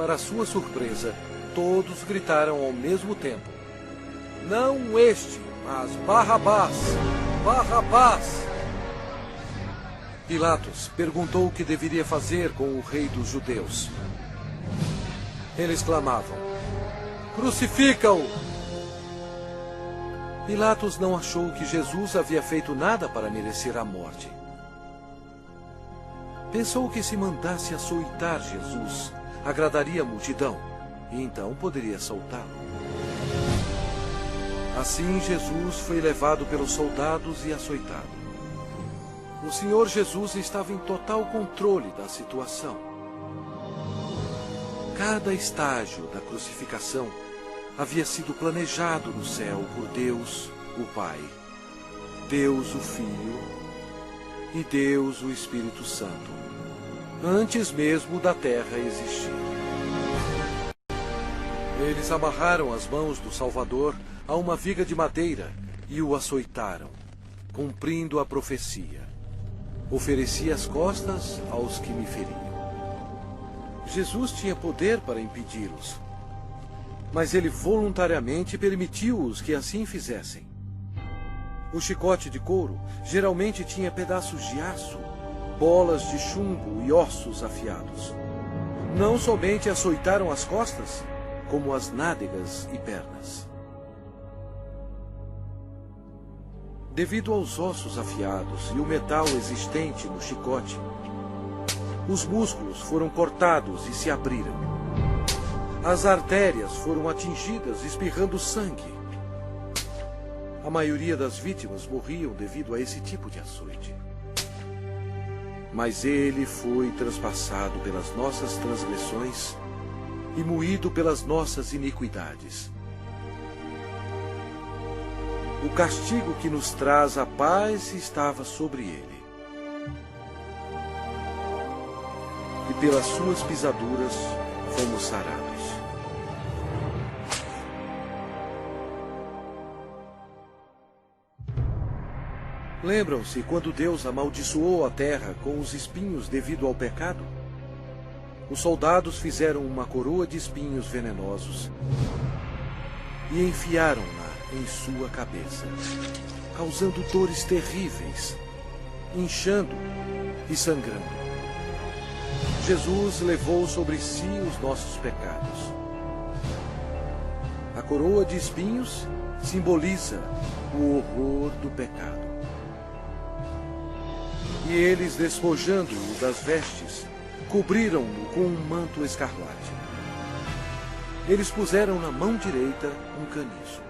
Para sua surpresa, todos gritaram ao mesmo tempo: "Não este, mas Barrabás! Barrabás!" Pilatos perguntou o que deveria fazer com o rei dos judeus. Eles clamavam: "Crucifica-o!" Pilatos não achou que Jesus havia feito nada para merecer a morte. Pensou que se mandasse açoitar Jesus, agradaria a multidão, e então poderia soltá-lo. Assim Jesus foi levado pelos soldados e açoitado. O Senhor Jesus estava em total controle da situação. Cada estágio da crucificação havia sido planejado no céu por Deus, o Pai, Deus, o Filho e Deus, o Espírito Santo, antes mesmo da terra existir. Eles amarraram as mãos do Salvador a uma viga de madeira e o açoitaram, cumprindo a profecia: "Ofereci as costas aos que me feriam." Jesus tinha poder para impedi-los, mas ele voluntariamente permitiu-os que assim fizessem. O chicote de couro geralmente tinha pedaços de aço, bolas de chumbo e ossos afiados. Não somente açoitaram as costas, como as nádegas e pernas. Devido aos ossos afiados e o metal existente no chicote, os músculos foram cortados e se abriram. As artérias foram atingidas, espirrando sangue. A maioria das vítimas morriam devido a esse tipo de açoite. Mas ele foi transpassado pelas nossas transgressões e moído pelas nossas iniquidades. O castigo que nos traz a paz estava sobre ele. E pelas suas pisaduras fomos sarados. Lembram-se quando Deus amaldiçoou a terra com os espinhos devido ao pecado? Os soldados fizeram uma coroa de espinhos venenosos e enfiaram-na em sua cabeça, causando dores terríveis, inchando e sangrando. Jesus levou sobre si os nossos pecados. A coroa de espinhos simboliza o horror do pecado. E eles, despojando-o das vestes, cobriram-no com um manto escarlate. Eles puseram na mão direita um caniço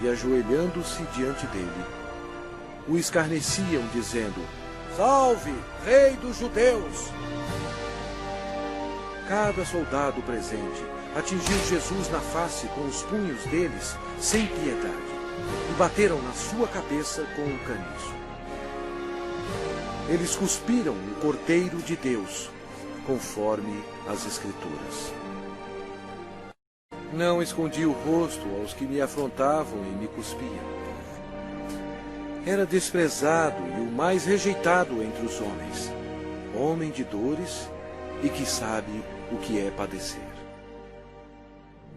e, ajoelhando-se diante dele, o escarneciam, dizendo: "Salve, Rei dos Judeus!" Cada soldado presente atingiu Jesus na face com os punhos deles sem piedade e bateram na sua cabeça com o caniço. Eles cuspiram o Cordeiro de Deus, conforme as Escrituras. Não escondi o rosto aos que me afrontavam e me cuspiam. Era desprezado e o mais rejeitado entre os homens, homem de dores e que sabe o que é padecer.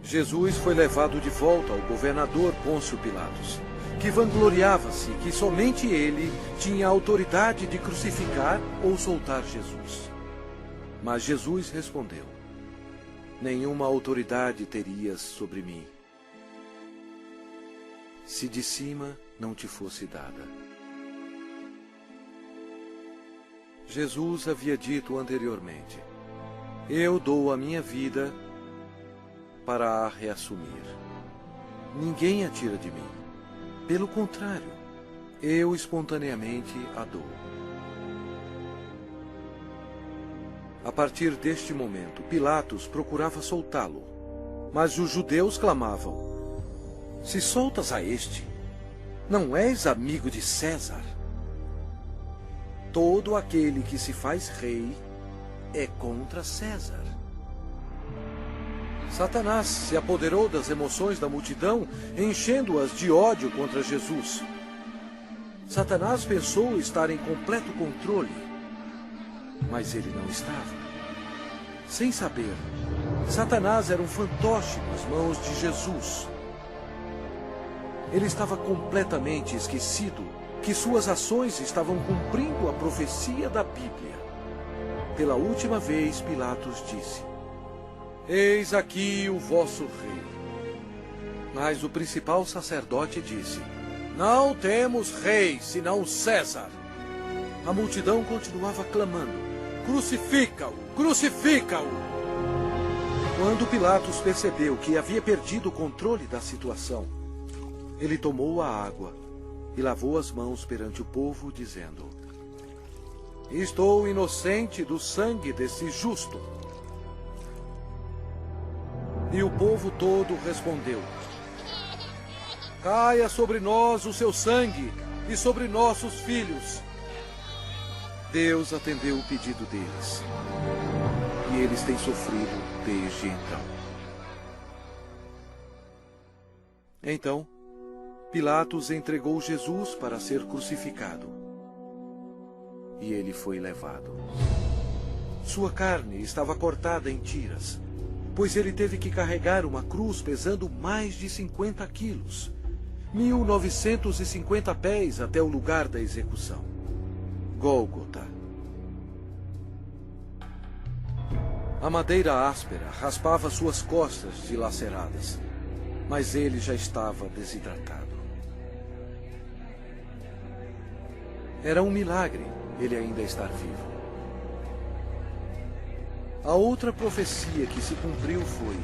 Jesus foi levado de volta ao governador Pôncio Pilatos, que vangloriava-se que somente ele tinha a autoridade de crucificar ou soltar Jesus. Mas Jesus respondeu: "Nenhuma autoridade terias sobre mim, se de cima não te fosse dada." Jesus havia dito anteriormente: "Eu dou a minha vida para a reassumir. Ninguém a tira de mim. Pelo contrário, eu espontaneamente a dou." A partir deste momento, Pilatos procurava soltá-lo, mas os judeus clamavam: "Se soltas a este, não és amigo de César? Todo aquele que se faz rei é contra César." Satanás se apoderou das emoções da multidão, enchendo-as de ódio contra Jesus. Satanás pensou estar em completo controle, mas ele não estava. Sem saber, Satanás era um fantoche nas mãos de Jesus. Ele estava completamente esquecido que suas ações estavam cumprindo a profecia da Bíblia. Pela última vez, Pilatos disse: "Eis aqui o vosso rei." Mas o principal sacerdote disse: "Não temos rei, senão César." A multidão continuava clamando: "Crucifica-o! Crucifica-o!" Quando Pilatos percebeu que havia perdido o controle da situação, ele tomou a água e lavou as mãos perante o povo, dizendo: "Estou inocente do sangue desse justo." E o povo todo respondeu: "Caia sobre nós o seu sangue e sobre nossos filhos." Deus atendeu o pedido deles, e eles têm sofrido desde então. Então, Pilatos entregou Jesus para ser crucificado, e ele foi levado. Sua carne estava cortada em tiras, pois ele teve que carregar uma cruz pesando mais de 50 quilos, 1950 pés até o lugar da execução, Gólgota. A madeira áspera raspava suas costas dilaceradas, mas ele já estava desidratado. Era um milagre ele ainda estar vivo. A outra profecia que se cumpriu foi: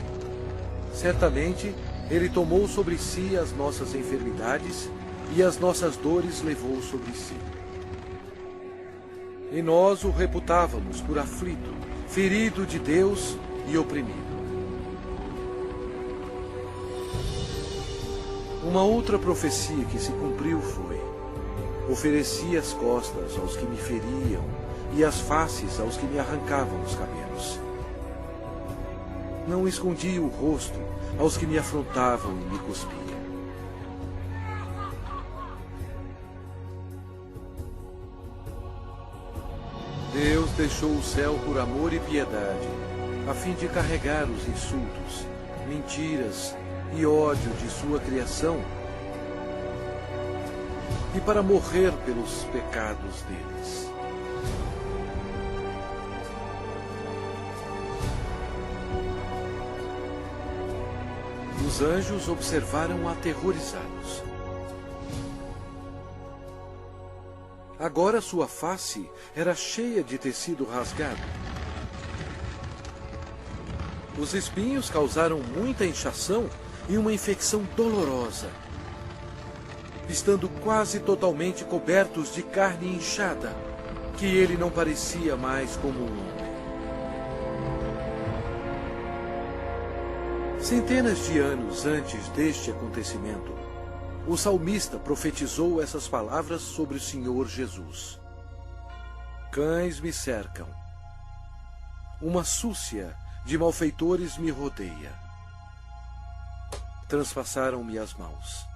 certamente ele tomou sobre si as nossas enfermidades e as nossas dores levou sobre si. E nós o reputávamos por aflito, ferido de Deus e oprimido. Uma outra profecia que se cumpriu foi: ofereci as costas aos que me feriam e as faces aos que me arrancavam os cabelos. Não escondi o rosto aos que me afrontavam e me cuspiam. Deus deixou o céu por amor e piedade, a fim de carregar os insultos, mentiras e ódio de sua criação, e para morrer pelos pecados deles. Os anjos observaram aterrorizados. Agora sua face era cheia de tecido rasgado. Os espinhos causaram muita inchação e uma infecção dolorosa, estando quase totalmente cobertos de carne inchada, que ele não parecia mais como um homem. Centenas de anos antes deste acontecimento, o salmista profetizou essas palavras sobre o Senhor Jesus: "Cães me cercam, uma súcia de malfeitores me rodeia. Transpassaram-me as mãos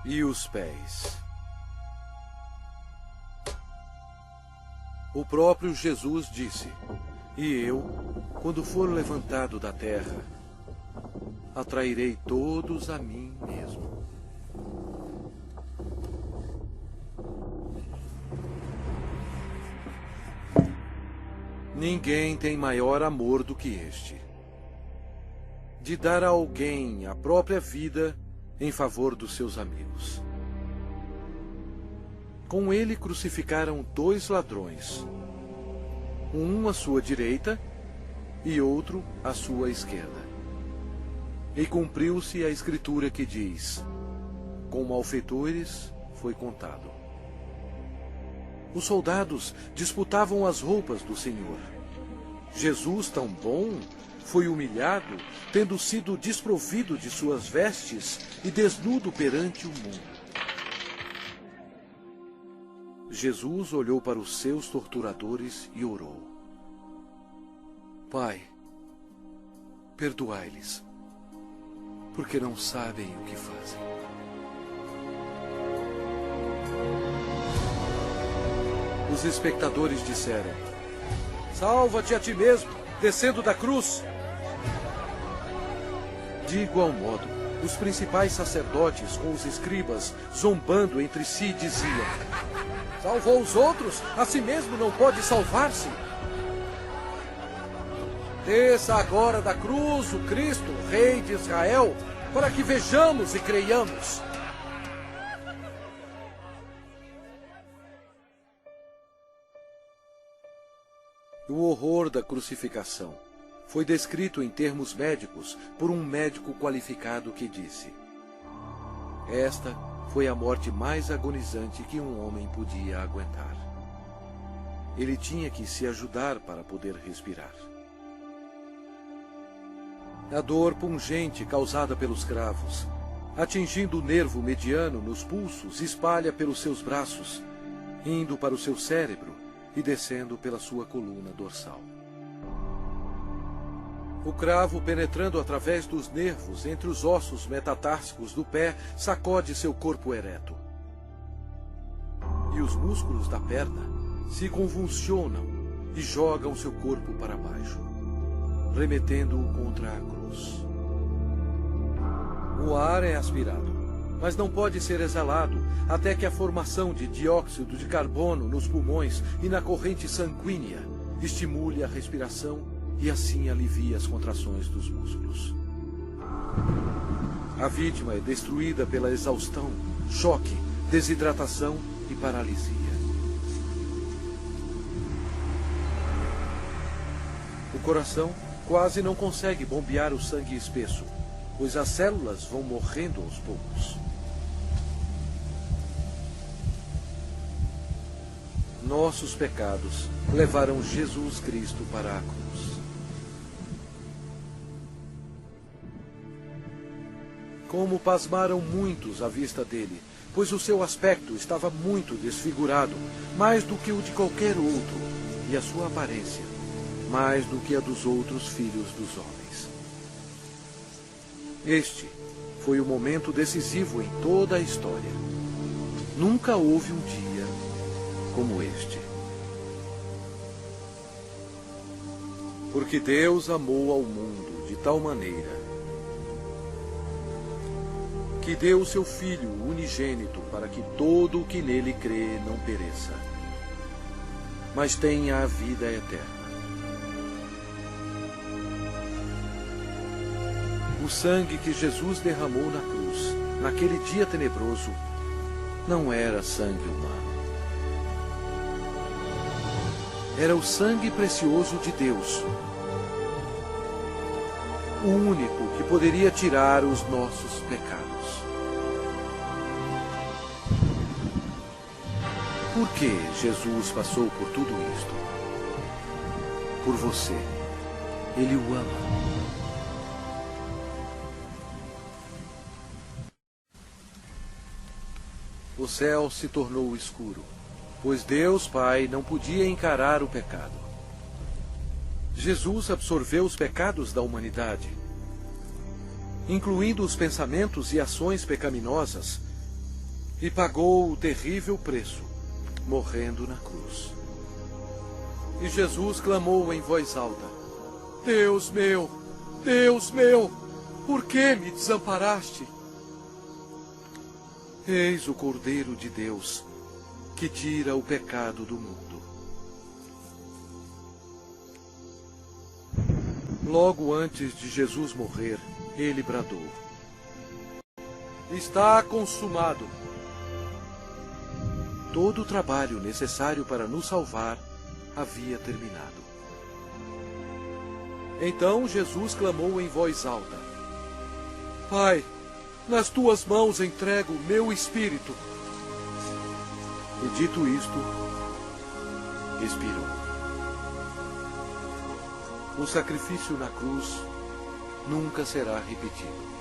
e os pés." O próprio Jesus disse: "E eu, quando for levantado da terra, atrairei todos a mim mesmo." Ninguém tem maior amor do que este, de dar a alguém a própria vida em favor dos seus amigos. Com ele crucificaram 2 ladrões, um à sua direita e outro à sua esquerda. E cumpriu-se a escritura que diz: "Com malfeitores foi contado." Os soldados disputavam as roupas do Senhor. Jesus, tão bom, foi humilhado, tendo sido desprovido de suas vestes e desnudo perante o mundo. Jesus olhou para os seus torturadores e orou: "Pai, perdoai-lhes, porque não sabem o que fazem." Os espectadores disseram: "Salva-te a ti mesmo, descendo da cruz. De igual modo, os principais sacerdotes com os escribas, zombando entre si, diziam: salvou os outros, a si mesmo não pode salvar-se. Desça agora da cruz o Cristo, Rei de Israel, para que vejamos e creiamos. O horror da crucificação foi descrito em termos médicos por um médico qualificado que disse: esta foi a morte mais agonizante que um homem podia aguentar. Ele tinha que se ajudar para poder respirar. A dor pungente causada pelos cravos, atingindo o nervo mediano nos pulsos, espalha pelos seus braços, indo para o seu cérebro e descendo pela sua coluna dorsal. O cravo, penetrando através dos nervos entre os ossos metatársicos do pé, sacode seu corpo ereto. E os músculos da perna se convulsionam e jogam seu corpo para baixo, remetendo-o contra a cruz. O ar é aspirado, mas não pode ser exalado até que a formação de dióxido de carbono nos pulmões e na corrente sanguínea estimule a respiração e assim alivie as contrações dos músculos. A vítima é destruída pela exaustão, choque, desidratação e paralisia. O coração quase não consegue bombear o sangue espesso, pois as células vão morrendo aos poucos. Nossos pecados levaram Jesus Cristo para a cruz. Como pasmaram muitos à vista dele, pois o seu aspecto estava muito desfigurado, mais do que o de qualquer outro, e a sua aparência, mais do que a dos outros filhos dos homens. Este foi o momento decisivo em toda a história. Nunca houve um dia como este. Porque Deus amou ao mundo de tal maneira que deu o seu Filho unigênito para que todo o que nele crê não pereça, mas tenha a vida eterna. O sangue que Jesus derramou na cruz, naquele dia tenebroso, não era sangue humano. Era o sangue precioso de Deus, o único que poderia tirar os nossos pecados. Por que Jesus passou por tudo isto? Por você. Ele o ama. O céu se tornou escuro, pois Deus Pai não podia encarar o pecado. Jesus absorveu os pecados da humanidade, incluindo os pensamentos e ações pecaminosas, e pagou o terrível preço, morrendo na cruz. E Jesus clamou em voz alta: Deus meu, por que me desamparaste? Eis o Cordeiro de Deus, que tira o pecado do mundo. Logo antes de Jesus morrer, ele bradou: está consumado. Todo o trabalho necessário para nos salvar havia terminado. Então Jesus clamou em voz alta: Pai, nas tuas mãos entrego o meu espírito. E dito isto, expirou. O sacrifício na cruz nunca será repetido.